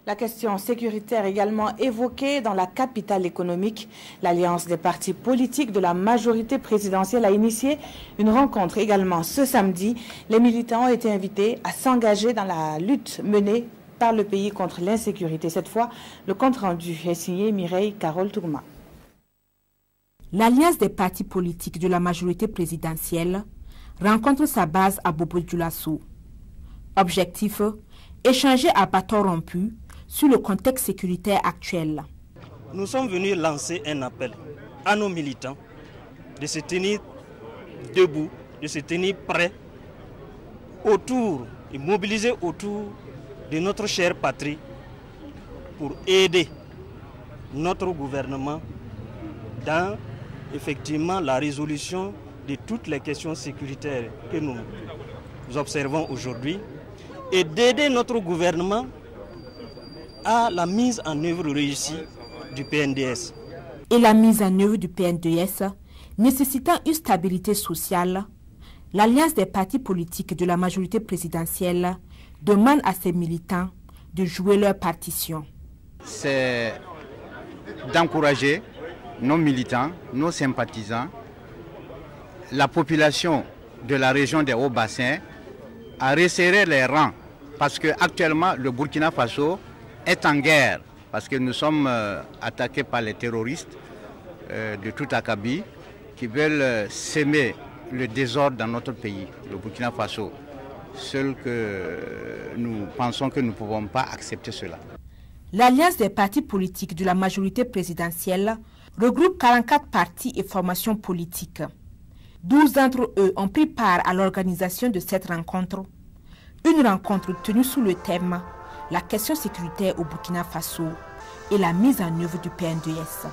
La question sécuritaire également évoquée dans la capitale économique. L'Alliance des partis politiques de la majorité présidentielle a initié une rencontre également ce samedi. Les militants ont été invités à s'engager dans la lutte menée par le pays contre l'insécurité. Cette fois, le compte-rendu est signé Mireille Carole Tourma. L'Alliance des partis politiques de la majorité présidentielle rencontre sa base à Bobo-Dioulasso. Objectif, échanger à bâton rompu sur le contexte sécuritaire actuel. Nous sommes venus lancer un appel à nos militants de se tenir debout, de se tenir prêts autour et mobiliser autour de notre chère patrie pour aider notre gouvernement dans effectivement la résolution de toutes les questions sécuritaires que nous observons aujourd'hui et d'aider notre gouvernement à la mise en œuvre réussie du PNDS. Et la mise en œuvre du PNDS nécessitant une stabilité sociale, l'Alliance des partis politiques de la majorité présidentielle demande à ses militants de jouer leur partition. C'est d'encourager nos militants, nos sympathisants, la population de la région des Hauts-Bassins à resserrer les rangs parce qu'actuellement le Burkina Faso est en guerre parce que nous sommes attaqués par les terroristes de tout acabit qui veulent s'aimer le désordre dans notre pays, le Burkina Faso. Seul que nous pensons que nous ne pouvons pas accepter cela. L'Alliance des partis politiques de la majorité présidentielle regroupe 44 partis et formations politiques. 12 d'entre eux ont pris part à l'organisation de cette rencontre. Une rencontre tenue sous le thème « La question sécuritaire au Burkina Faso et la mise en œuvre du PNDS ».